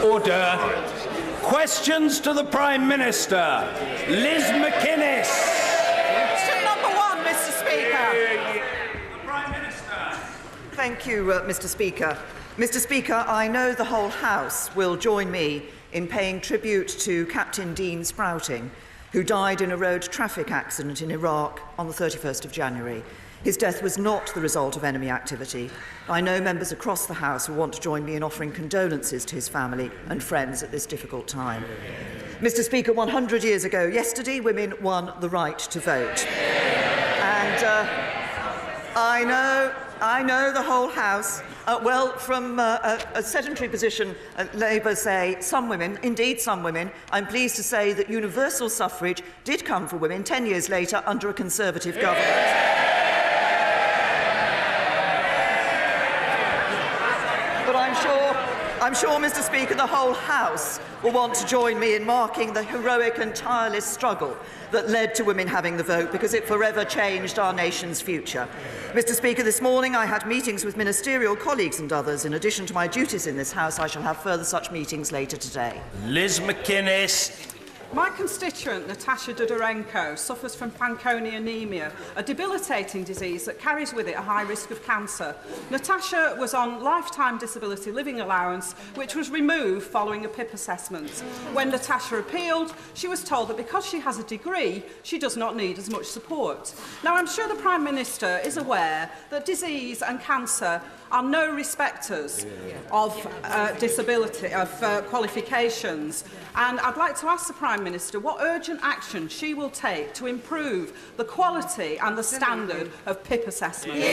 Order. Questions to the Prime Minister. Liz McInnes. Question number 1, Mr. Speaker. The Prime Minister. Thank you, Mr. Speaker. Mr. Speaker, I know the whole House will join me in paying tribute to Captain Dean Sprouting, who died in a road traffic accident in Iraq on the 31st of January. His death was not the result of enemy activity. I know members across the House will want to join me in offering condolences to his family and friends at this difficult time. Mr. Speaker, 100 years ago yesterday, women won the right to vote. And I know the whole House, from a sedentary position, Labour say some women, indeed some women, I'm pleased to say that universal suffrage did come for women 10 years later under a Conservative government. But I'm sure, Mr. Speaker, the whole House will want to join me in marking the heroic and tireless struggle that led to women having the vote, because it forever changed our nation's future. Mr. Speaker, this morning I had meetings with ministerial colleagues and others. In addition to my duties in this House, I shall have further such meetings later today. Liz McInnes. My constituent, Natasha Dudarenko, suffers from Fanconi anemia, a debilitating disease that carries with it a high risk of cancer. Natasha was on lifetime disability living allowance, which was removed following a PIP assessment. When Natasha appealed, she was told that because she has a degree, she does not need as much support. Now, I'm sure the Prime Minister is aware that disease and cancer are no respecters of disability, of qualifications. And I'd like to ask the Prime Minister what urgent action she will take to improve the quality and the standard of PIP assessments.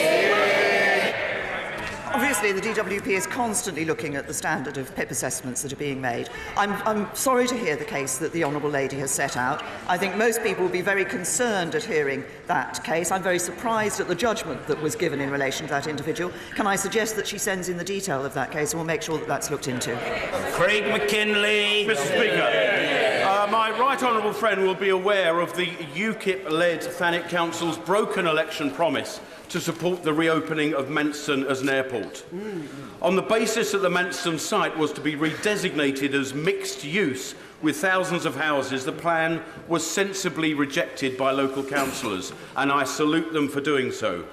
Obviously, the DWP is constantly looking at the standard of PIP assessments that are being made. I'm sorry to hear the case that the Honourable Lady has set out. I think most people will be very concerned at hearing that case. I'm very surprised at the judgment that was given in relation to that individual. Can I suggest that she sends in the detail of that case, and we'll make sure that that's looked into? Craig McKinley. Mr. Speaker, my right honourable friend will be aware of the UKIP-led Thanet Council's broken election promise to support the reopening of Manston as an airport. On the basis that the Manston site was to be redesignated as mixed use with thousands of houses, the plan was sensibly rejected by local councillors, and I salute them for doing so.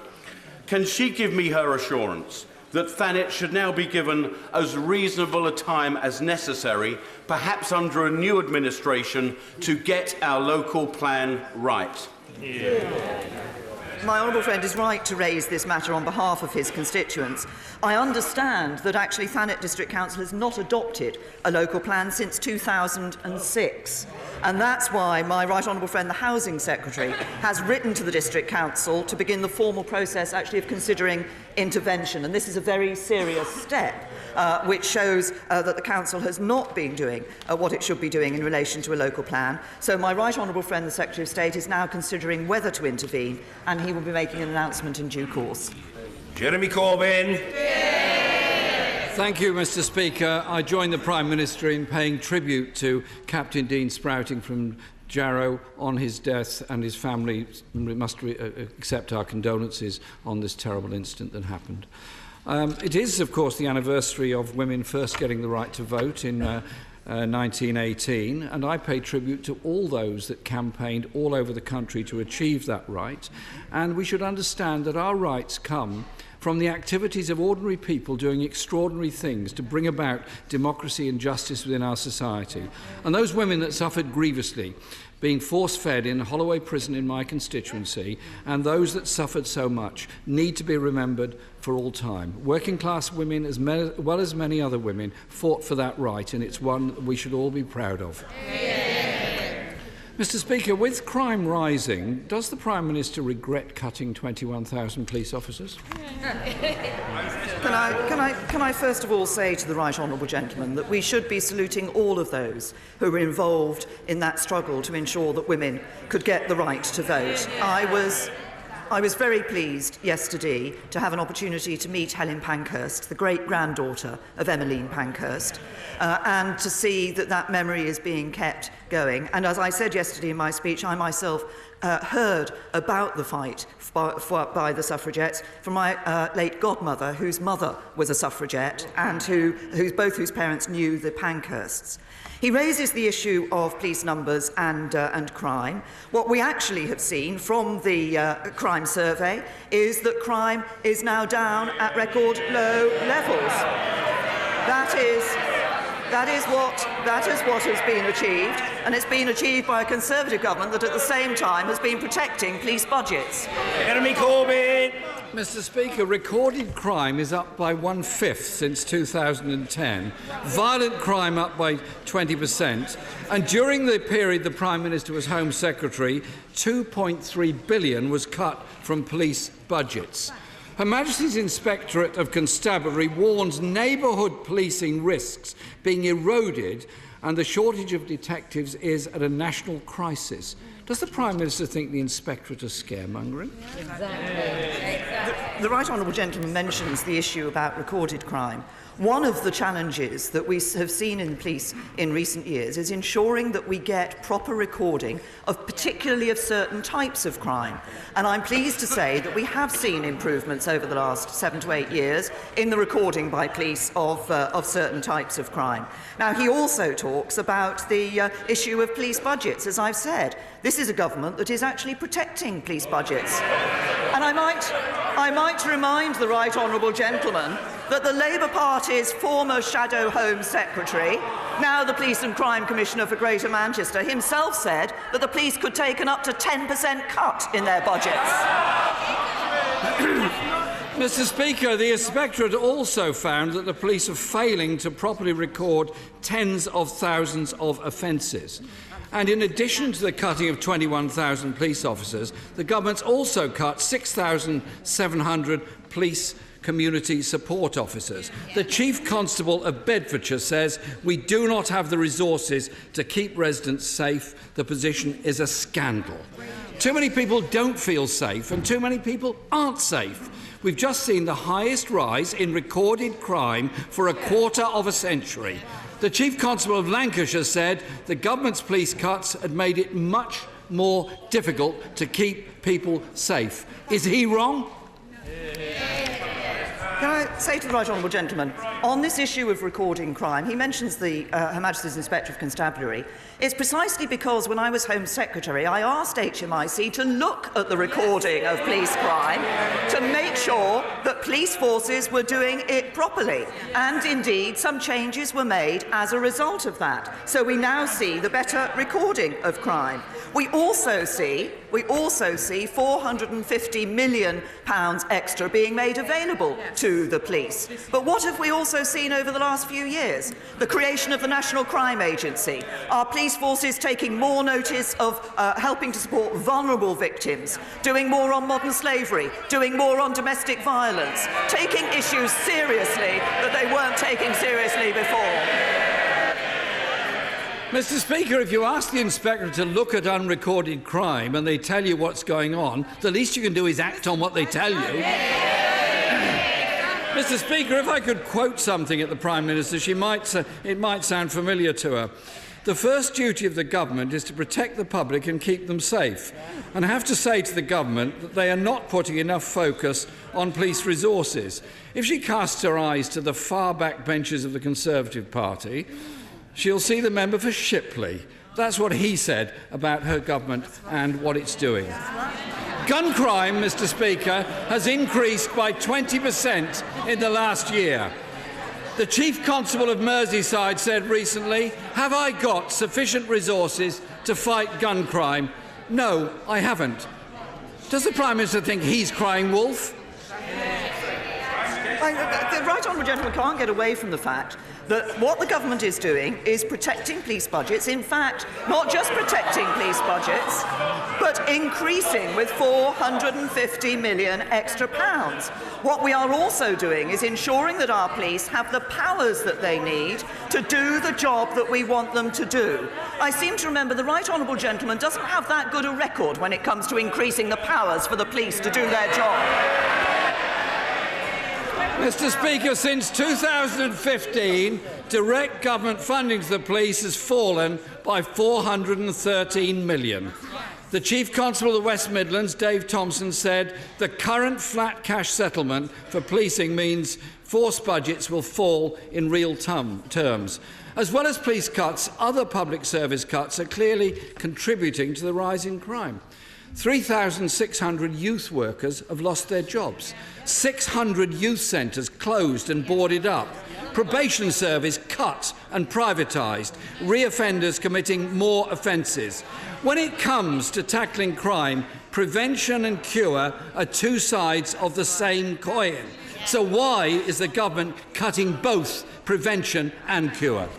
Can she give me her assurance that Thanet should now be given as reasonable a time as necessary, perhaps under a new administration, to get our local plan right? My honourable friend is right to raise this matter on behalf of his constituents. I understand that actually Thanet District Council has not adopted a local plan since 2006. And that's why my right honourable friend, the Housing Secretary, has written to the District Council to begin the formal process actually of considering intervention. And this is a very serious step, which shows that the Council has not been doing what it should be doing in relation to a local plan. So my right honourable friend, the Secretary of State, is now considering whether to intervene, and he will be making an announcement in due course. Jeremy Corbyn. Thank you, Mr. Speaker. I join the Prime Minister in paying tribute to Captain Dean Sprouting from Jarrow on his death, and his family must accept our condolences on this terrible incident that happened. It is, of course, the anniversary of women first getting the right to vote in 1918, and I pay tribute to all those that campaigned all over the country to achieve that right. And we should understand that our rights come from the activities of ordinary people doing extraordinary things to bring about democracy and justice within our society. And those women that suffered grievously, being force-fed in Holloway Prison in my constituency, and those that suffered so much, need to be remembered for all time. Working-class women, as well as many other women, fought for that right, and it's one that we should all be proud of. Mr. Speaker, with crime rising, does the Prime Minister regret cutting 21,000 police officers? Can I first of all say to the right honourable gentleman that we should be saluting all of those who were involved in that struggle to ensure that women could get the right to vote. I was very pleased yesterday to have an opportunity to meet Helen Pankhurst, the great-granddaughter of Emmeline Pankhurst, and to see that that memory is being kept going. And as I said yesterday in my speech, I myself heard about the fight by the suffragettes from my late godmother, whose mother was a suffragette and whose parents knew the Pankhursts. He raises the issue of police numbers and crime. What we actually have seen from the crime survey is that crime is now down at record low levels. That is what has been achieved, and it's been achieved by a Conservative government that at the same time has been protecting police budgets. Jeremy Corbyn. Mr. Speaker, recorded crime is up by 1/5 since 2010, violent crime up by 20%, and during the period the Prime Minister was Home Secretary, £2.3 billion was cut from police budgets. Her Majesty's Inspectorate of Constabulary warns neighbourhood policing risks being eroded and the shortage of detectives is at a national crisis. Does the Prime Minister think the Inspectorate is scaremongering? The Right Honourable Gentleman mentions the issue about recorded crime. One of the challenges that we have seen in police in recent years is ensuring that we get proper recording of particularly of certain types of crime. And I'm pleased to say that we have seen improvements over the last 7 to 8 years in the recording by police of certain types of crime. Now, he also talks about the issue of police budgets. As I've said, this is a government that is actually protecting police budgets. And I might remind the Right Honourable Gentleman that the Labour Party's former Shadow Home Secretary, now the Police and Crime Commissioner for Greater Manchester, himself said that the police could take an up to 10% cut in their budgets. Mr. Speaker, the Inspectorate also found that the police are failing to properly record tens of thousands of offences. And in addition to the cutting of 21,000 police officers, the government's also cut 6,700 police community support officers. The Chief Constable of Bedfordshire says we do not have the resources to keep residents safe. The position is a scandal. Too many people don't feel safe and too many people aren't safe. We've just seen the highest rise in recorded crime for a quarter of a century. The Chief Constable of Lancashire said the government's police cuts had made it much more difficult to keep people safe. Is he wrong? Can I say to the Right Honourable Gentleman, on this issue of recording crime, he mentions the Her Majesty's Inspector of Constabulary. It's precisely because when I was Home Secretary, I asked HMIC to look at the recording of police crime to make sure that police forces were doing it properly. And indeed, some changes were made as a result of that. So we now see the better recording of crime. We also see £450 million extra being made available to the police. But what have we also seen over the last few years? The creation of the National Crime Agency, our police forces taking more notice of helping to support vulnerable victims, doing more on modern slavery, doing more on domestic violence, taking issues seriously that they weren't taking seriously before. Mr. Speaker, if you ask the Inspector to look at unrecorded crime and they tell you what's going on, the least you can do is act on what they tell you. Mr. Speaker, if I could quote something at the Prime Minister, it might sound familiar to her. The first duty of the government is to protect the public and keep them safe. And I have to say to the government that they are not putting enough focus on police resources. If she casts her eyes to the far back benches of the Conservative Party, she'll see the member for Shipley. That's what he said about her government and what it's doing. Gun crime, Mr. Speaker, has increased by 20% in the last year. The Chief Constable of Merseyside said recently, "Have I got sufficient resources to fight gun crime?" No, I haven't. Does the Prime Minister think he's crying wolf? The Right Honourable Gentleman can't get away from the fact that what the government is doing is protecting police budgets. In fact, not just protecting police budgets, but increasing with £450 million extra pounds. What we are also doing is ensuring that our police have the powers that they need to do the job that we want them to do. I seem to remember the Right Honourable Gentleman doesn't have that good a record when it comes to increasing the powers for the police to do their job. Mr. Speaker, since 2015, direct government funding to the police has fallen by £413 million. The Chief Constable of the West Midlands, Dave Thompson, said the current flat cash settlement for policing means force budgets will fall in real terms. As well as police cuts, other public service cuts are clearly contributing to the rise in crime. 3,600 youth workers have lost their jobs. 600 youth centres closed and boarded up. Probation service cut and privatised. Re-offenders committing more offences. When it comes to tackling crime, prevention and cure are two sides of the same coin. So why is the government cutting both prevention and cure?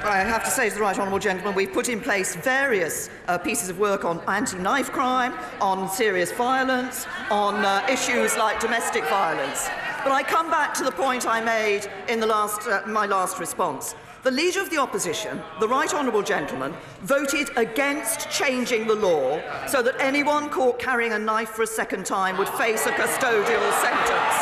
I have to say to the right honourable gentleman, we've put in place various pieces of work on anti-knife crime, on serious violence, on issues like domestic violence. But I come back to the point I made in the my last response. The Leader of the Opposition, the right honourable gentleman, voted against changing the law so that anyone caught carrying a knife for a second time would face a custodial sentence.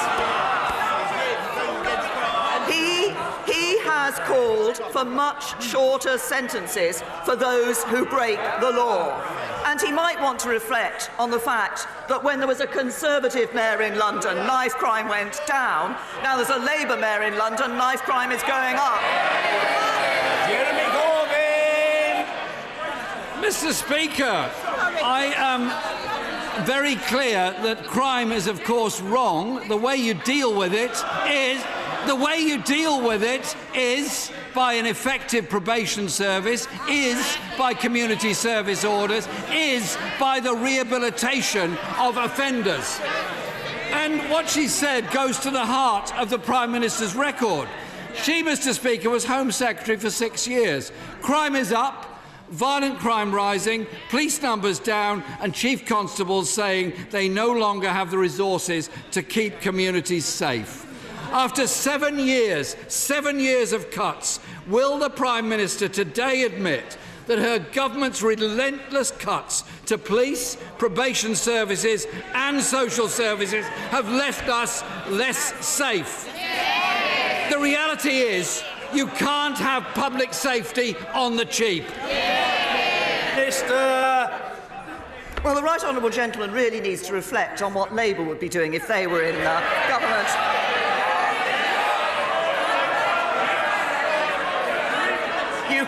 He has called for much shorter sentences for those who break the law. And he might want to reflect on the fact that when there was a Conservative mayor in London, knife crime went down. Now there's a Labour mayor in London, knife crime is going up. Jeremy Corbyn! Mr. Speaker, I am very clear that crime is, of course, wrong. The way you deal with it is by an effective probation service, is by community service orders, is by the rehabilitation of offenders. And what she said goes to the heart of the Prime Minister's record. She, Mr. Speaker, was Home Secretary for 6 years. Crime is up, violent crime rising, police numbers down, and chief constables saying they no longer have the resources to keep communities safe. After 7 years of cuts, will the Prime Minister today admit that her government's relentless cuts to police, probation services and social services have left us less safe? The reality is, you can't have public safety on the cheap. Minister! Well, the right honourable gentleman really needs to reflect on what Labour would be doing if they were in government. You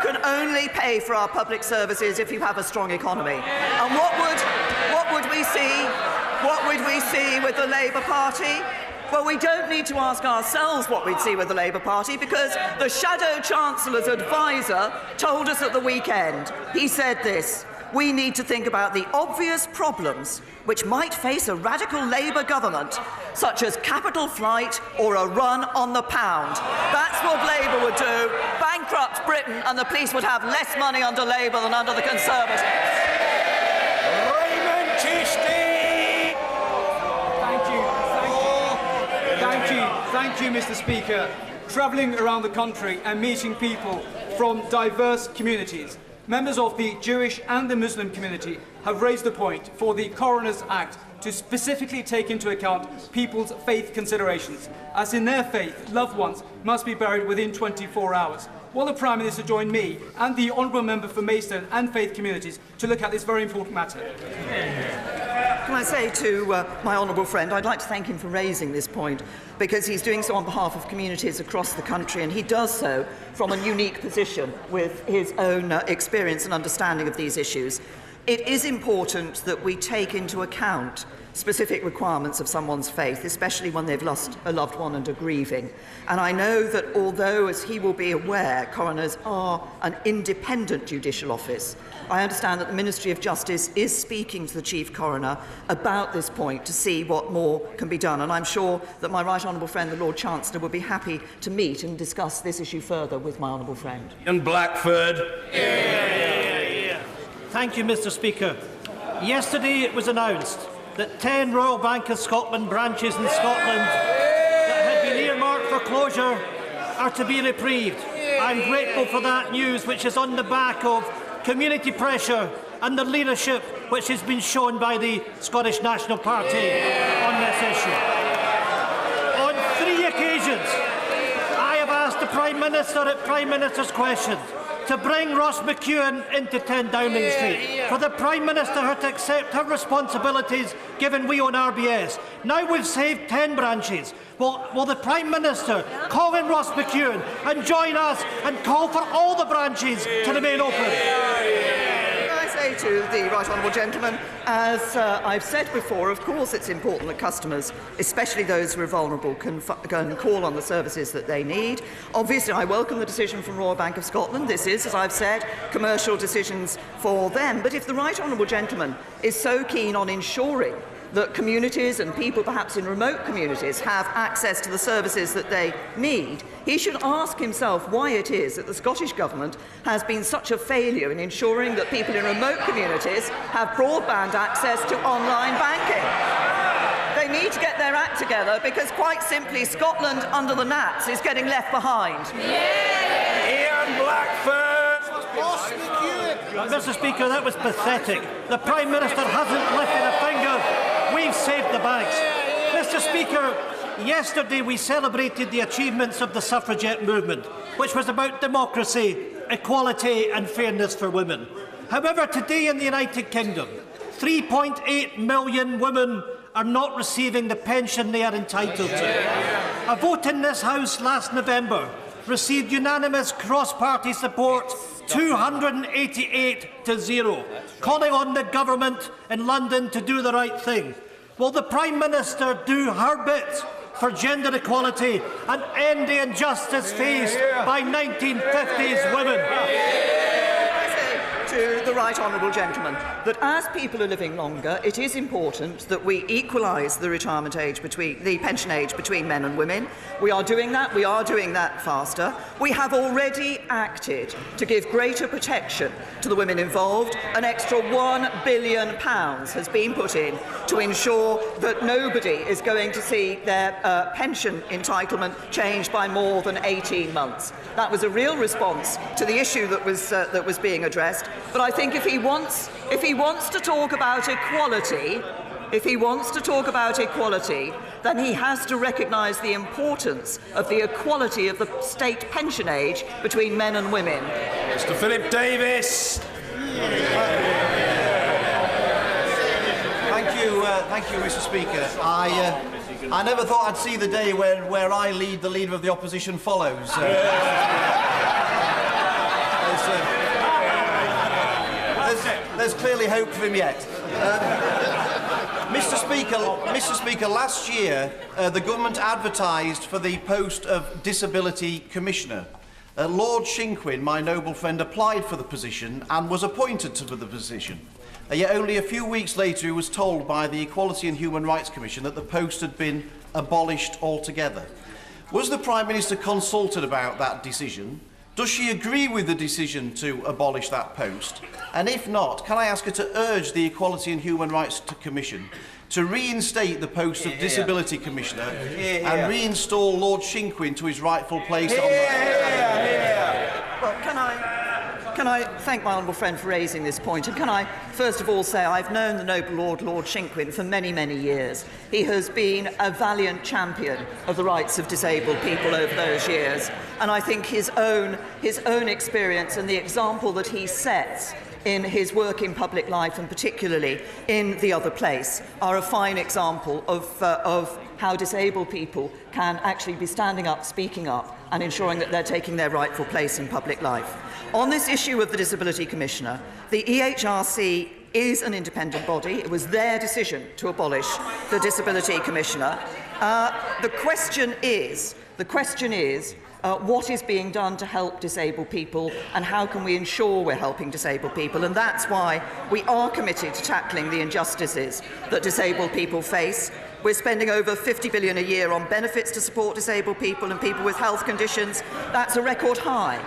can only pay for our public services if you have a strong economy. And what would we see? What would we see with the Labour Party? Well, we don't need to ask ourselves what we'd see with the Labour Party, because the Shadow Chancellor's advisor told us at the weekend. He said this: we need to think about the obvious problems which might face a radical Labour government, such as capital flight or a run on the pound. That's what Labour would do. Bankrupt Britain, and the police would have less money under Labour than under the Conservatives. Thank you, Mr. Speaker. Travelling around the country and meeting people from diverse communities, members of the Jewish and the Muslim community have raised the point for the Coroner's Act to specifically take into account people's faith considerations, as in their faith, loved ones must be buried within 24 hours. Will the Prime Minister join me and the Honourable Member for Maidstone and faith communities to look at this very important matter? Can I say to my honourable friend, I'd like to thank him for raising this point, because he's doing so on behalf of communities across the country, and he does so from a unique position with his own experience and understanding of these issues. It is important that we take into account specific requirements of someone's faith, especially when they've lost a loved one and are grieving. And I know that although, as he will be aware, coroners are an independent judicial office, I understand that the Ministry of Justice is speaking to the Chief Coroner about this point to see what more can be done. And I'm sure that my right honourable friend, the Lord Chancellor, will be happy to meet and discuss this issue further with my honourable friend. And Blackford. Thank you, Mr. Speaker. Yesterday it was announced that 10 Royal Bank of Scotland branches in Scotland that had been earmarked for closure are to be reprieved. I'm grateful for that news, which is on the back of community pressure and the leadership which has been shown by the Scottish National Party on this issue. On 3 occasions, I have asked the Prime Minister at Prime Minister's questions to bring Ross McEwen into 10 Downing Street, for the Prime Minister to accept her responsibilities given we own RBS. Now we've saved 10 branches. Will the Prime Minister call in Ross McEwen and join us and call for all the branches to remain open? To the right honourable gentleman, as I've said before, of course it's important that customers, especially those who are vulnerable, can call on the services that they need. Obviously, I welcome the decision from Royal Bank of Scotland. This is, as I've said, commercial decisions for them. But if the right honourable gentleman is so keen on ensuring that communities and people perhaps in remote communities have access to the services that they need, he should ask himself why it is that the Scottish Government has been such a failure in ensuring that people in remote communities have broadband access to online banking. They need to get their act together because, quite simply, Scotland under the Nats is getting left behind. Ian Blackford! Mr. Speaker, that was pathetic. The Prime Minister hasn't lifted a finger. We've saved the banks. Mr. Speaker, yesterday we celebrated the achievements of the suffragette movement, which was about democracy, equality and fairness for women. However, today in the United Kingdom, 3.8 million women are not receiving the pension they are entitled to. A vote in this House last November received unanimous cross-party support, 288 to 0, calling on the government in London to do the right thing. Will the Prime Minister do her bit for gender equality and end the injustice faced by 1950s women? To the right honourable gentleman, that as people are living longer, it is important that we equalise the retirement age the pension age between men and women. We are doing that. We are doing that faster. We have already acted to give greater protection to the women involved. An extra £1 billion has been put in to ensure that nobody is going to see their pension entitlement changed by more than 18 months. That was a real response to the issue that was being addressed. But I think if he wants to talk about equality, then he has to recognise the importance of the equality of the state pension age between men and women. Mr. Philip Davis. Thank you, Mr. Speaker. I never thought I'd see the day where I lead, the leader of the opposition follows. There's clearly hope for him yet. Mr. Speaker, last year the government advertised for the post of Disability Commissioner. Lord Shinquin, my noble friend, applied for the position and was appointed to the position. Yet only a few weeks later he was told by the Equality and Human Rights Commission that the post had been abolished altogether. Was the Prime Minister consulted about that decision? Does she agree with the decision to abolish that post? And if not, can I ask her to urge the Equality and Human Rights Commission to reinstate the post of Disability Commissioner and reinstall Lord Shinquin to his rightful place on that? Well, can I thank my honourable friend for raising this point, and can I first of all say I've known the noble Lord Shinquin for many, many years. He has been a valiant champion of the rights of disabled people over those years, and I think his own experience and the example that he sets in his work in public life, and particularly in the other place, are a fine example of how disabled people can actually be standing up, speaking up, and ensuring that they're taking their rightful place in public life. On this issue of the Disability Commissioner, the EHRC is an independent body. It was their decision to abolish the Disability Commissioner. The question is, what is being done to help disabled people, and how can we ensure we're helping disabled people? And that's why we are committed to tackling the injustices that disabled people face. We're spending over $50 billion a year on benefits to support disabled people and people with health conditions. That's a record high.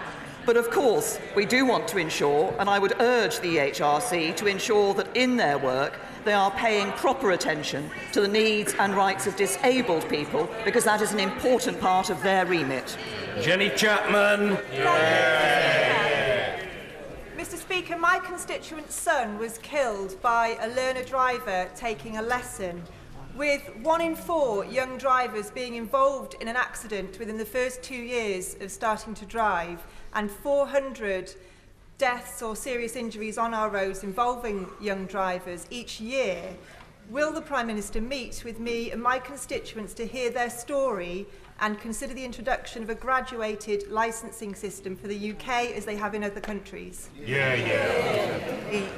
But of course, we do want to ensure, and I would urge the EHRC to ensure that in their work they are paying proper attention to the needs and rights of disabled people, because that is an important part of their remit. Jenny Chapman. Mr. Speaker, my constituent's son was killed by a learner driver taking a lesson. with 1 in 4 young drivers being involved in an accident within the first 2 years of starting to drive, and 400 deaths or serious injuries on our roads involving young drivers each year, will the Prime Minister meet with me and my constituents to hear their story and consider the introduction of a graduated licensing system for the UK as they have in other countries?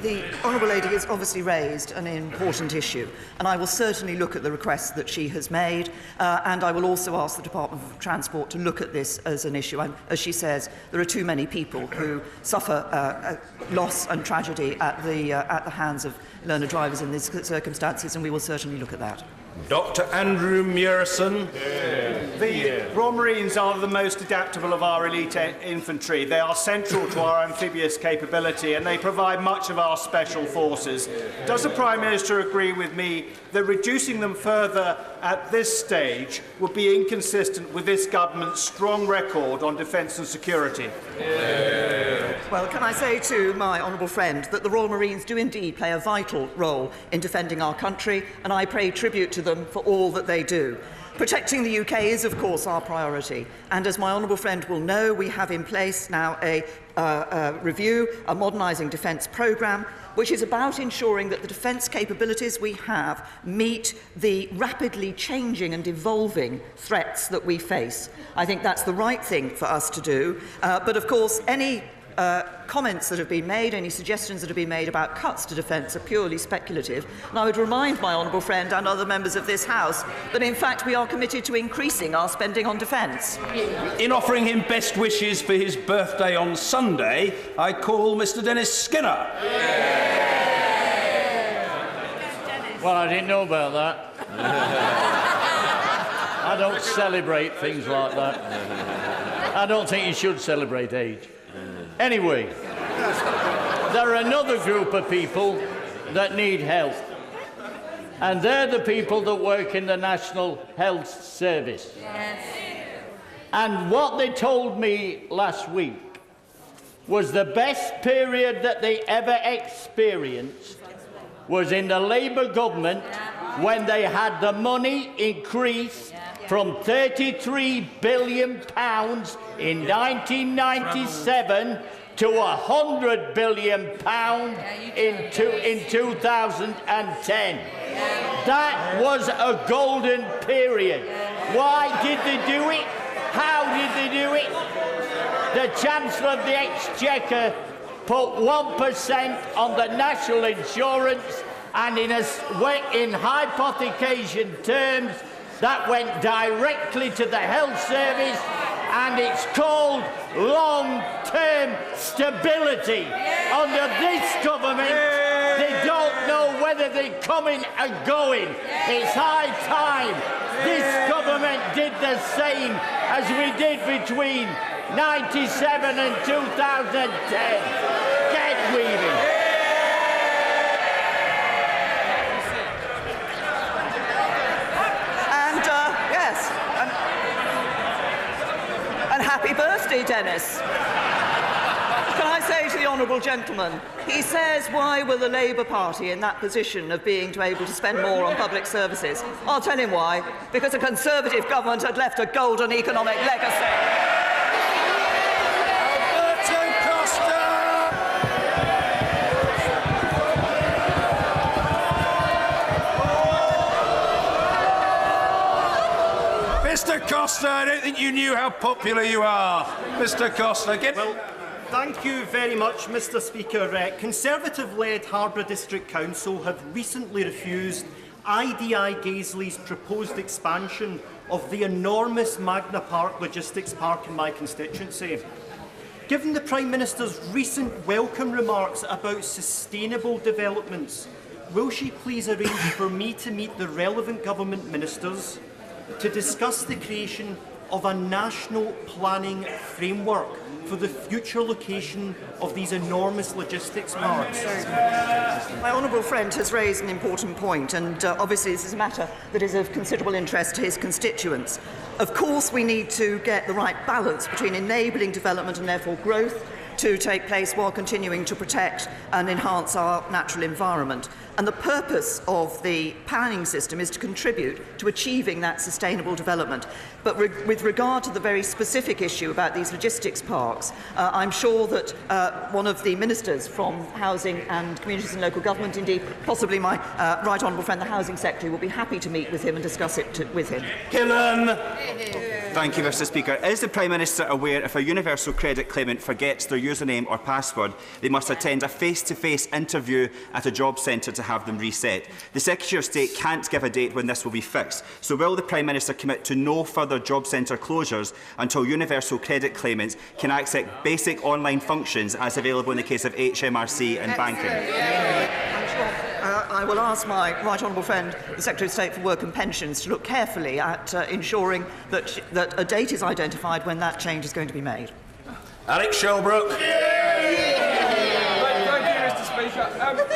The Honourable Lady has obviously raised an important issue, and I will certainly look at the requests that she has made, and I will also ask the Department of Transport to look at this as an issue. As she says, there are too many people who suffer loss and tragedy at the hands of learner drivers in these circumstances, and we will certainly look at that. Dr. Andrew Murison. The Royal Marines are the most adaptable of our elite infantry. They are central to our amphibious capability and they provide much of our special forces. Does the Prime Minister agree with me that reducing them further at this stage would be inconsistent with this government's strong record on defence and security? Well, can I say to my honourable friend that the Royal Marines do indeed play a vital role in defending our country, and I pay tribute to them for all that they do. Protecting the UK is, of course, our priority, and as my honourable friend will know, we have in place now a review, a modernising defence programme, which is about ensuring that the defence capabilities we have meet the rapidly changing and evolving threats that we face. I think that's the right thing for us to do, but of course any comments that have been made, any suggestions that have been made about cuts to defence are purely speculative. And I would remind my honourable friend and other members of this House that in fact we are committed to increasing our spending on defence. In offering him best wishes for his birthday on Sunday, I call Mr. Dennis Skinner. Well, I didn't know about that. I don't celebrate things like that. I don't think you should celebrate age. Anyway, there are another group of people that need help, and they're the people that work in the National Health Service. Yes. And what they told me last week was the best period that they ever experienced was in the Labour government when they had the money increased from £33 billion in 1997 to £100 billion in 2010. That was a golden period. Why did they do it? How did they do it? The Chancellor of the Exchequer put 1% on the national insurance, and in hypothecation terms, that went directly to the health service, and it's called long-term stability. Under this government, they don't know whether they're coming or going. It's high time this government did the same as we did between 97 and 2010. Get weaving. Happy birthday, Dennis. Can I say to the honourable gentleman, he says, why were the Labour Party in that position of being able to spend more on public services? I'll tell him why. Because a Conservative government had left a golden economic legacy. Mr. Costa, I don't think you knew how popular you are. Mr. Costa, Well, thank you very much, Mr. Speaker. Conservative-led Harborough District Council have recently refused IDI Gaisley's proposed expansion of the enormous Magna Park logistics park in my constituency. Given the Prime Minister's recent welcome remarks about sustainable developments, will she please arrange for me to meet the relevant government ministers to discuss the creation of a national planning framework for the future location of these enormous logistics parks? My honourable friend has raised an important point, and obviously this is a matter that is of considerable interest to his constituents. Of course, we need to get the right balance between enabling development and therefore growth to take place while continuing to protect and enhance our natural environment. And the purpose of the planning system is to contribute to achieving that sustainable development. But with regard to the very specific issue about these logistics parks, I'm sure that one of the ministers from Housing and Communities and Local Government, indeed possibly my right honourable friend the Housing Secretary, will be happy to meet with him and discuss it with him. Killen. Thank you, Mr. Speaker. Is the Prime Minister aware if a universal credit claimant forgets their username or password, they must attend a face-to-face interview at a job centre to have them reset? The Secretary of State can't give a date when this will be fixed. So will the Prime Minister commit to no further job centre closures until universal credit claimants can access basic online functions as available in the case of HMRC and banking? I will ask my right honourable friend, the Secretary of State for Work and Pensions, to look carefully at ensuring that a date is identified when that change is going to be made. Alex Shelbrook.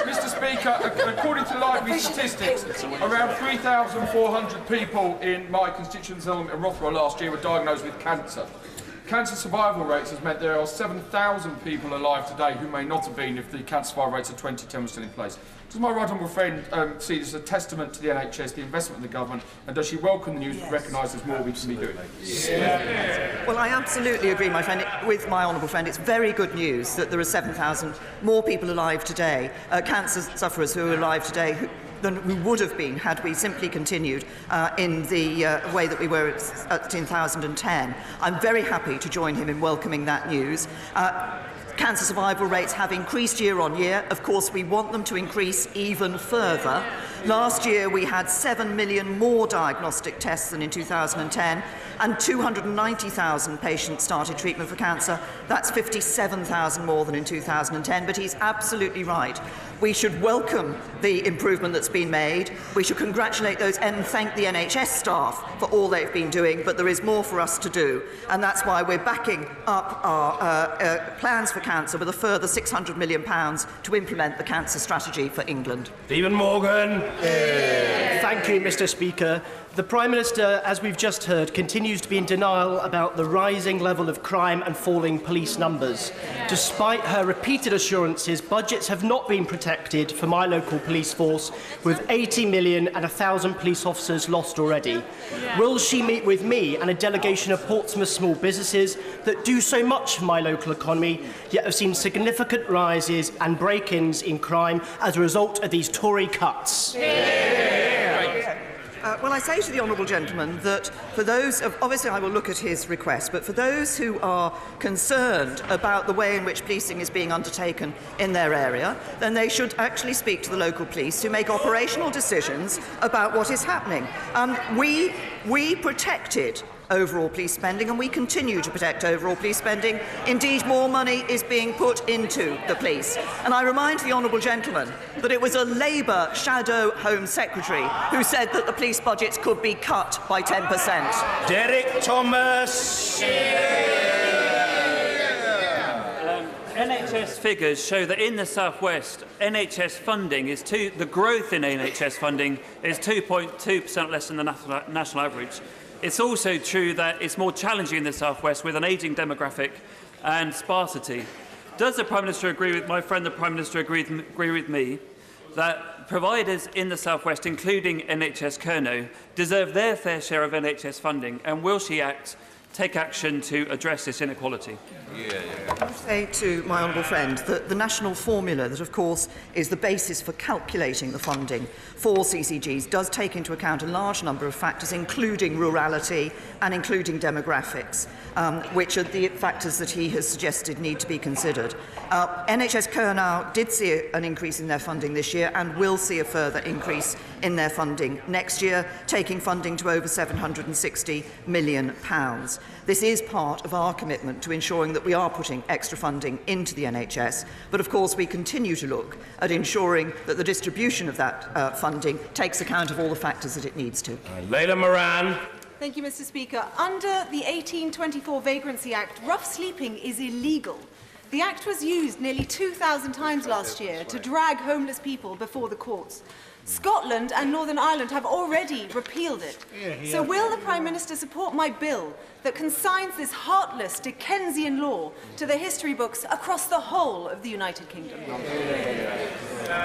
Mr. Speaker, according to library statistics, around 3,400 people in my constituency in Rothwell last year were diagnosed with cancer. Cancer survival rates has meant there are 7,000 people alive today who may not have been if the cancer survival rates of 2010 were still in place. Does my right honourable friend see this as a testament to the NHS, the investment in the government, and does she welcome the news that recognises more we can be doing? Well, I absolutely agree, my friend, with my honourable friend. It's very good news that there are 7,000 more people alive today, cancer sufferers who are alive today than we would have been had we simply continued in the way that we were at 2010. I'm very happy to join him in welcoming that news. Cancer survival rates have increased year on year. Of course, we want them to increase even further. Last year, we had 7 million more diagnostic tests than in 2010, and 290,000 patients started treatment for cancer. That's 57,000 more than in 2010, but he's absolutely right. We should welcome the improvement that's been made. We should congratulate those and thank the NHS staff for all they've been doing, but there is more for us to do. And that's why we're backing up our plans for cancer with a further £600 million to implement the cancer strategy for England. Stephen Morgan. Thank you, Mr. Speaker. The Prime Minister, as we've just heard, continues to be in denial about the rising level of crime and falling police numbers. Despite her repeated assurances, budgets have not been protected for my local police force, with 80 million and 1,000 police officers lost already. Will she meet with me and a delegation of Portsmouth small businesses that do so much for my local economy, yet have seen significant rises and break-ins in crime as a result of these Tory cuts? Well, I say to the honourable gentleman that for those, obviously I will look at his request, but for those who are concerned about the way in which policing is being undertaken in their area, then they should actually speak to the local police who make operational decisions about what is happening. We protected overall police spending, and we continue to protect overall police spending. Indeed, more money is being put into the police. And I remind the honourable gentleman that it was a Labour shadow Home Secretary who said that the police budgets could be cut by 10%. Derek Thomas. NHS figures show that in the South West, NHS funding is the growth in NHS funding is 2.2% less than the national average. It's also true that it's more challenging in the South West with an ageing demographic and sparsity. Does the Prime Minister agree with my friend, the Prime Minister, agree with me that providers in the South West, including NHS Kerno, deserve their fair share of NHS funding, and will she take action to address this inequality? I would say to my honourable friend that the national formula that, of course, is the basis for calculating the funding for CCGs does take into account a large number of factors, including rurality and including demographics, which are the factors that he has suggested need to be considered. NHS Kernow did see an increase in their funding this year and will see a further increase in their funding next year, taking funding to over £760 million. This is part of our commitment to ensuring that we are putting extra funding into the NHS, but of course we continue to look at ensuring that the distribution of that funding takes account of all the factors that it needs to. Leila Moran. Thank you, Mr. Speaker. Under the 1824 Vagrancy Act, rough sleeping is illegal. The Act was used nearly 2,000 times last year to drag homeless people before the courts. Scotland and Northern Ireland have already repealed it. So will the Prime Minister support my bill that consigns this heartless Dickensian law to the history books across the whole of the United Kingdom?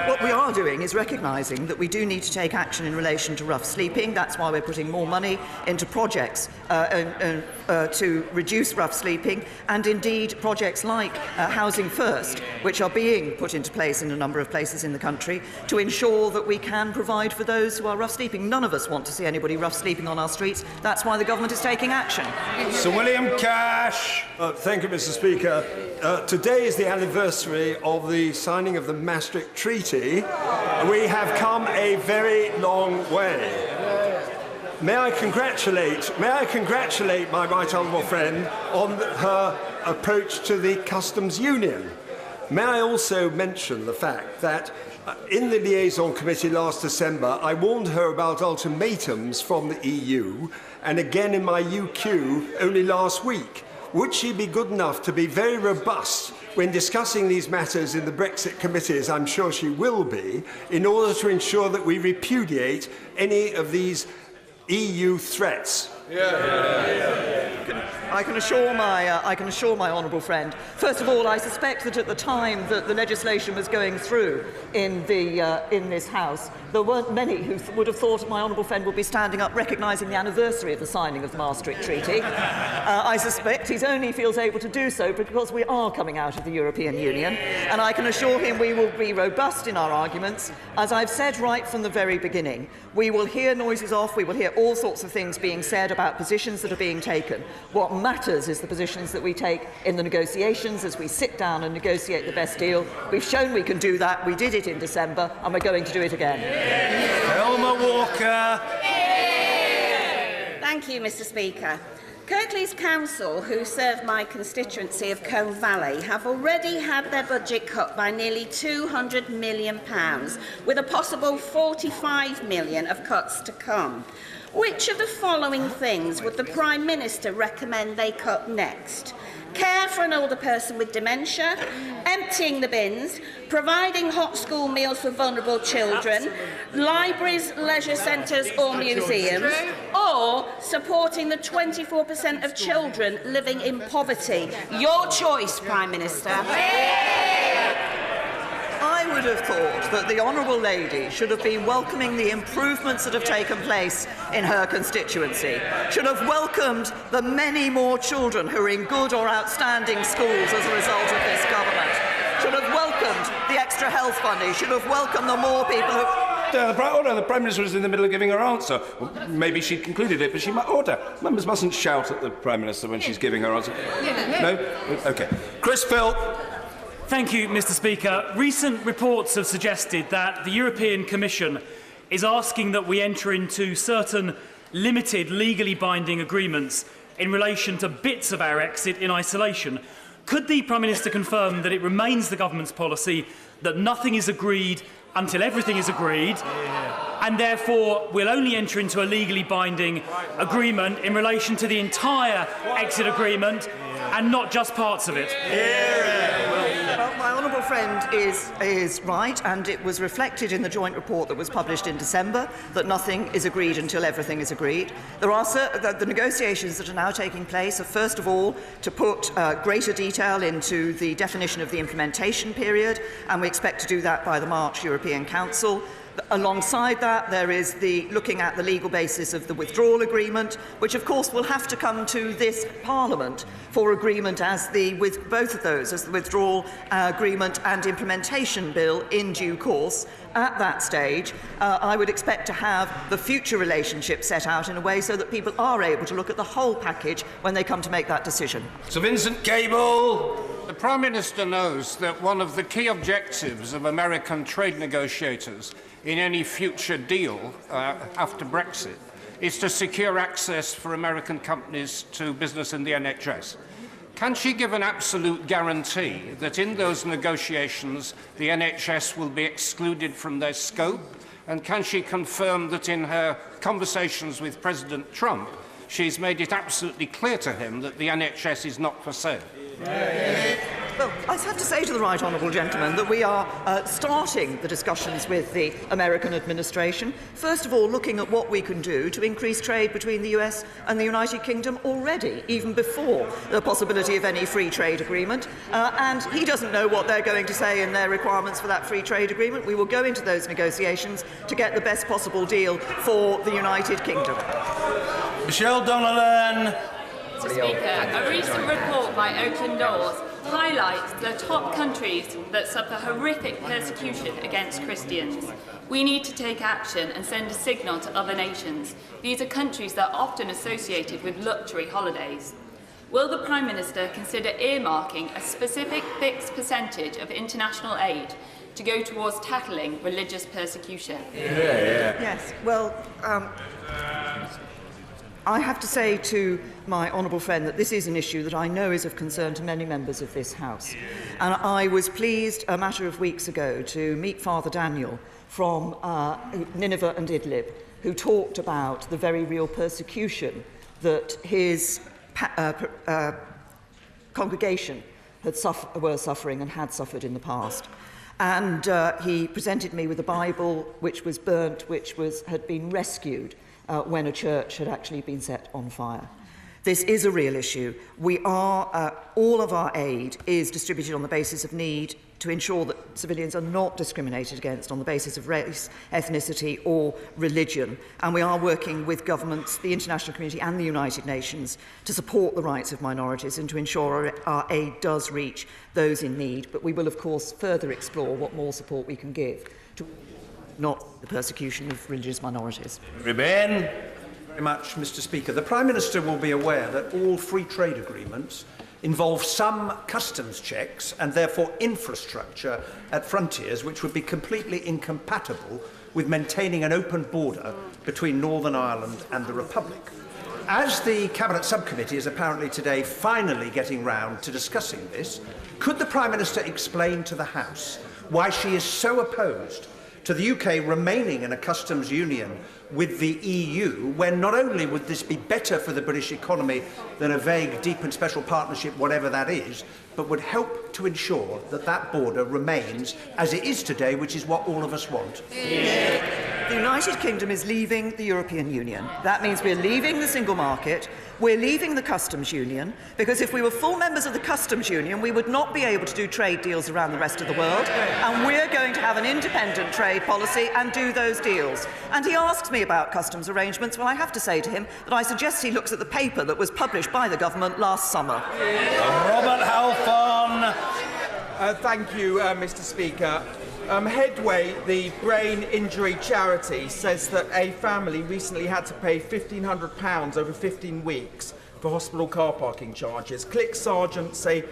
What we are doing is recognising that we do need to take action in relation to rough sleeping. That's why we're putting more money into projects to reduce rough sleeping, and indeed projects like Housing First, which are being put into place in a number of places in the country to ensure that we can provide for those who are rough sleeping. None of us want to see anybody rough sleeping on our streets. That's why the government is taking action. Sir William Cash. Thank you, Mr. Speaker. Today is the anniversary of the signing of the Maastricht Treaty. We have come a very long way. May I congratulate my right honourable friend on her approach to the customs union. May I also mention the fact that in the liaison committee last December, I warned her about ultimatums from the EU, and again in my UQ only last week. Would she be good enough to be very robust when discussing these matters in the Brexit committees? I'm sure she will be, in order to ensure that we repudiate any of these EU threats. I can assure my honourable friend. First of all, I suspect that at the time that the legislation was going through in this House, there weren't many who would have thought my honourable friend would be standing up recognising the anniversary of the signing of the Maastricht Treaty. I suspect he only feels able to do so because we are coming out of the European Union, and I can assure him we will be robust in our arguments. As I've said right from the very beginning, we will hear noises off, we will hear all sorts of things being said about positions that are being taken. What matters is the positions that we take in the negotiations as we sit down and negotiate the best deal. We've shown we can do that. We did it in December, and we're going to do it again. Elmer Walker. Thank you, Mr. Speaker. Kirklees Council, who serve my constituency of Combe Valley, have already had their budget cut by nearly £200 million, with a possible £45 million of cuts to come. Which of the following things would the Prime Minister recommend they cut next? Care for an older person with dementia, emptying the bins, providing hot school meals for vulnerable children, libraries, leisure centres or museums, or supporting the 24% of children living in poverty? Your choice, Prime Minister. I would have thought that the Honourable Lady should have been welcoming the improvements that have taken place in her constituency, should have welcomed the many more children who are in good or outstanding schools as a result of this government, should have welcomed the extra health funding, should have welcomed the more people who... The Prime Minister was in the middle of giving her answer. Well, maybe she'd concluded it, but she might order. Members mustn't shout at the Prime Minister when she's giving her answer. No? OK. Chris Phil. Thank you, Mr. Speaker. Recent reports have suggested that the European Commission is asking that we enter into certain limited, legally binding agreements in relation to bits of our exit in isolation. Could the Prime Minister confirm that it remains the government's policy that nothing is agreed until everything is agreed, and therefore we'll only enter into a legally binding agreement in relation to the entire exit agreement and not just parts of it? Well, my honourable friend is right, and it was reflected in the joint report that was published in December that nothing is agreed until everything is agreed. There are the negotiations that are now taking place are, first of all, to put greater detail into the definition of the implementation period, and we expect to do that by the March European Council. Alongside that, there is the looking at the legal basis of the withdrawal agreement, which of course will have to come to this Parliament for agreement with both of those, as the withdrawal agreement and implementation bill in due course. At that stage, I would expect to have the future relationship set out in a way so that people are able to look at the whole package when they come to make that decision. Sir Vincent Cable. The Prime Minister knows that one of the key objectives of American trade negotiators in any future deal after Brexit is to secure access for American companies to business in the NHS. Can she give an absolute guarantee that in those negotiations the NHS will be excluded from their scope? And can she confirm that in her conversations with President Trump she's made it absolutely clear to him that the NHS is not for sale? Well, I have to say to the right honourable gentleman that we are starting the discussions with the American administration. First of all, looking at what we can do to increase trade between the US and the United Kingdom already, even before the possibility of any free trade agreement. And he doesn't know what they're going to say in their requirements for that free trade agreement. We will go into those negotiations to get the best possible deal for the United Kingdom. Michelle Donnellan. Mr. Speaker, a recent report by Open Doors highlights the top countries that suffer horrific persecution against Christians. We need to take action and send a signal to other nations. These are countries that are often associated with luxury holidays. Will the Prime Minister consider earmarking a specific fixed percentage of international aid to go towards tackling religious persecution? Yes, well, I have to say to my honourable friend that this is an issue that I know is of concern to many members of this House. And I was pleased a matter of weeks ago to meet Father Daniel from Nineveh and Idlib, who talked about the very real persecution that his congregation were suffering and had suffered in the past. And he presented me with a Bible which was burnt, which had been rescued when a church had actually been set on fire. This is a real issue. We are, all of our aid is distributed on the basis of need to ensure that civilians are not discriminated against on the basis of race, ethnicity or religion. And we are working with governments, the international community and the United Nations to support the rights of minorities and to ensure our aid does reach those in need. But we will, of course, further explore what more support we can give to not the persecution of religious minorities. Remain. Very much, Mr. Speaker. The Prime Minister will be aware that all free trade agreements involve some customs checks and therefore infrastructure at frontiers which would be completely incompatible with maintaining an open border between Northern Ireland and the Republic. As the Cabinet Subcommittee is apparently today finally getting round to discussing this, could the Prime Minister explain to the House why she is so opposed to the UK remaining in a customs union with the EU, when not only would this be better for the British economy than a vague, deep and special partnership, whatever that is, but would help to ensure that that border remains as it is today, which is what all of us want? The United Kingdom is leaving the European Union. That means we're leaving the single market, we're leaving the customs union, because if we were full members of the customs union, we would not be able to do trade deals around the rest of the world, and we're going to have an independent trade policy and do those deals. And he asks me about customs arrangements. Well, I have to say to him that I suggest he looks at the paper that was published by the government last summer. Robert Halfon. Thank you, Mr. Speaker. Headway, the brain injury charity, says that a family recently had to pay £1,500 over 15 weeks for hospital car parking charges. Click Sergeant say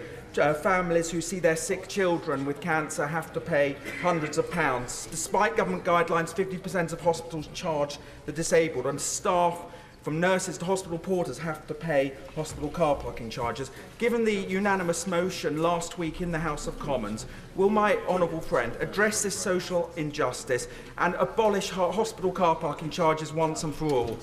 families who see their sick children with cancer have to pay hundreds of pounds. Despite government guidelines, 50% of hospitals charge the disabled, and staff from nurses to hospital porters have to pay hospital car parking charges. Given the unanimous motion last week in the House of Commons, will my honourable friend address this social injustice and abolish hospital car parking charges once and for all?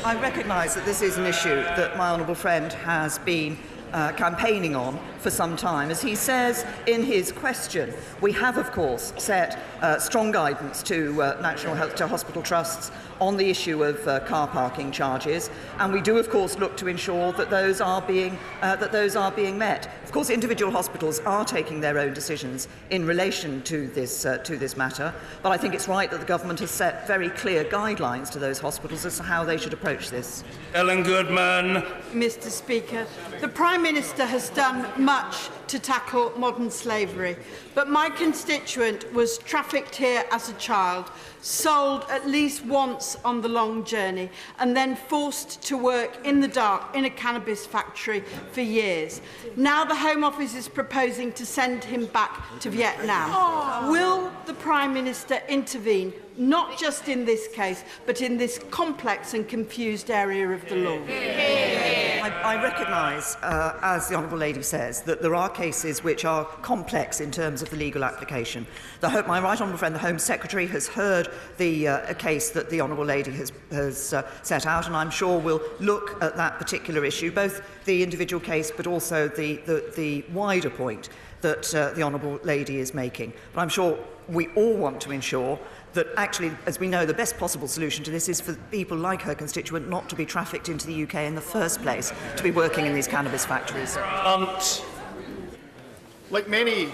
I recognise that this is an issue that my honourable friend has been campaigning on for some time. As he says in his question, we have, of course, set strong guidance to national health to hospital trusts on the issue of car parking charges, and we do, of course, look to ensure that those are being met. Of course, individual hospitals are taking their own decisions in relation to this matter, but I think it's right that the government has set very clear guidelines to those hospitals as to how they should approach this. Ellen Goodman. Mr. Speaker, the Prime Minister has done much to tackle modern slavery, but my constituent was trafficked here as a child, sold at least once on the long journey, and then forced to work in the dark in a cannabis factory for years. Now the Home Office is proposing to send him back to Vietnam. Will the Prime Minister intervene, not just in this case, but in this complex and confused area of the law? I recognise, as the Honourable Lady says, that there are cases which are complex in terms of the legal application. My right honourable friend, the Home Secretary, has heard the case that the Honourable Lady has set out, and I'm sure will look at that particular issue, both the individual case but also the wider point that the Honourable Lady is making. But I'm sure we all want to ensure that actually, as we know, the best possible solution to this is for people like her constituent not to be trafficked into the UK in the first place, to be working in these cannabis factories. Like many,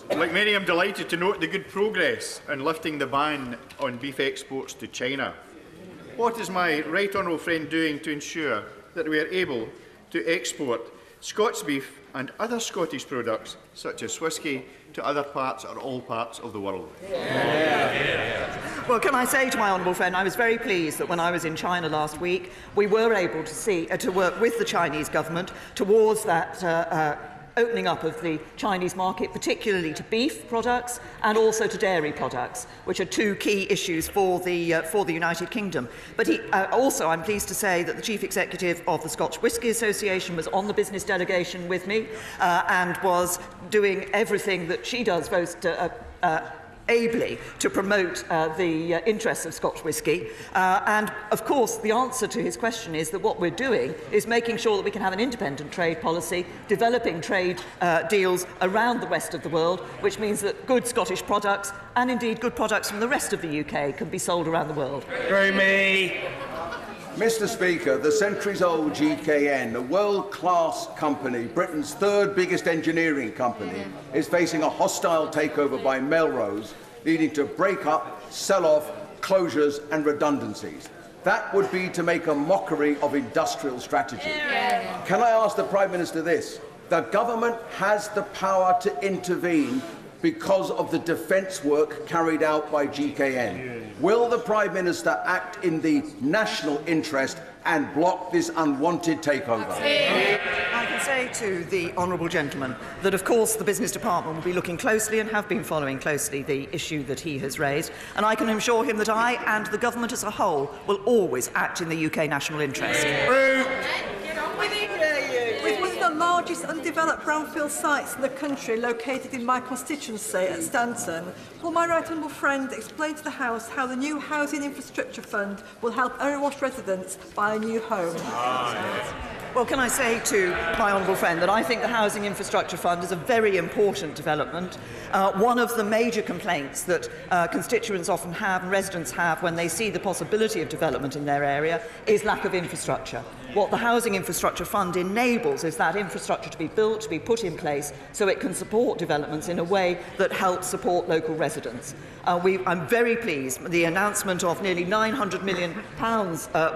I'm delighted to note the good progress in lifting the ban on beef exports to China. What is my right honourable friend doing to ensure that we are able to export Scots beef and other Scottish products, such as whisky, to other parts or all parts of the world? Well, can I say to my honourable friend, I was very pleased that when I was in China last week, we were able to work with the Chinese government towards that opening up of the Chinese market, particularly to beef products and also to dairy products, which are two key issues for the United Kingdom. But also, I'm pleased to say that the Chief Executive of the Scotch Whisky Association was on the business delegation with me and was doing everything that she does most ably to promote the interests of Scotch whisky. And, of course, the answer to his question is that what we're doing is making sure that we can have an independent trade policy, developing trade deals around the rest of the world, which means that good Scottish products, and indeed good products from the rest of the UK, can be sold around the world. Mr. Speaker, the centuries-old GKN, a world-class company, Britain's third biggest engineering company, is facing a hostile takeover by Melrose, leading to break-up, sell-off, closures and redundancies. That would be to make a mockery of industrial strategy. Can I ask the Prime Minister this? The government has the power to intervene because of the defence work carried out by GKN. Will the Prime Minister act in the national interest and block this unwanted takeover? I can say to the honourable gentleman that, of course, the Business Department will be looking closely and have been following closely the issue that he has raised, and I can assure him that I and the government as a whole will always act in the UK national interest. With one of the largest undeveloped brownfield sites in the country located in my constituency at Stanton, will my right honourable friend explain to the House how the new Housing Infrastructure Fund will help Erewash residents buy a new home? Well, can I say to my honourable friend that I think the Housing Infrastructure Fund is a very important development. One of the major complaints that constituents often have and residents have when they see the possibility of development in their area is lack of infrastructure. What the Housing Infrastructure Fund enables is that infrastructure to be built, to be put in place, so it can support developments in a way that helps support local residents. I'm very pleased with the announcement of nearly £900 million,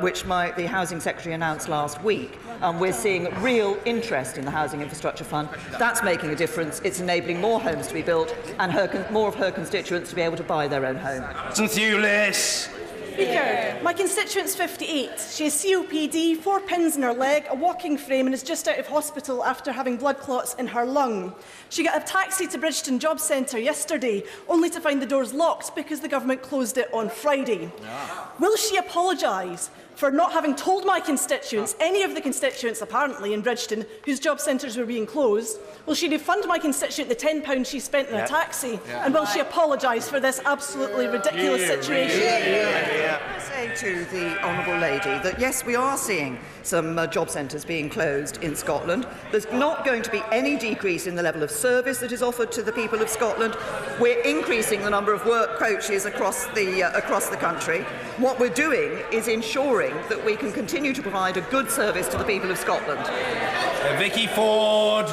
which the Housing Secretary announced last week. We're seeing real interest in the Housing Infrastructure Fund. That's making a difference. It's enabling more homes to be built and more of her constituents to be able to buy their own home. Speaker, my constituent's 58. She has COPD, 4 pins in her leg, a walking frame and is just out of hospital after having blood clots in her lung. She got a taxi to Bridgeton Job Centre yesterday, only to find the doors locked because the government closed it on Friday. Will she apologise for not having told my constituents, any of the constituents apparently in Bridgeton, whose job centres were being closed? Will she refund my constituent the £10 she spent in a taxi? And will she apologise for this absolutely ridiculous situation? I say to the honourable lady that yes, we are seeing some job centres being closed in Scotland. There's not going to be any decrease in the level of service that is offered to the people of Scotland. We're increasing the number of work coaches across the country. What we're doing is ensuring that we can continue to provide a good service to the people of Scotland. Vicky Ford.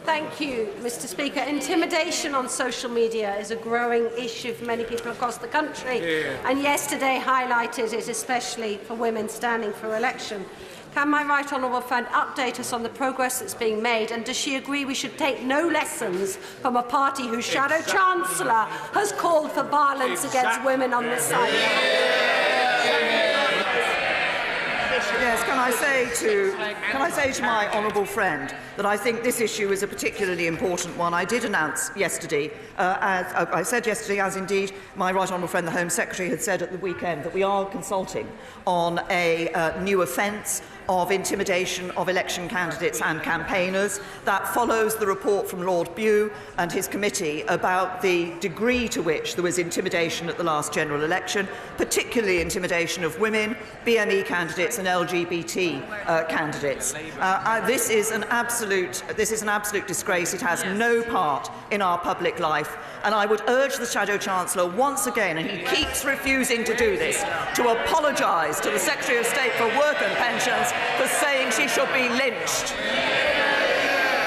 Thank you, Mr. Speaker. Intimidation on social media is a growing issue for many people across the country, and yesterday highlighted it especially for women standing for election. Can my right honourable friend update us on the progress that's being made, and does she agree we should take no lessons from a party whose Shadow Chancellor has called for violence against women on this side? Yes, can I say to my honourable friend that I think this issue is a particularly important one. I did announce yesterday, as indeed my right honourable friend, the Home Secretary, had said at the weekend, that we are consulting on a new offence of intimidation of election candidates and campaigners. That follows the report from Lord Bew and his committee about the degree to which there was intimidation at the last general election, particularly intimidation of women, BME candidates and LGBT candidates. This is an absolute disgrace. It has no part in our public life, and I would urge the Shadow Chancellor once again, and he keeps refusing to do this, to apologise to the Secretary of State for Work and Pensions for saying she should be lynched.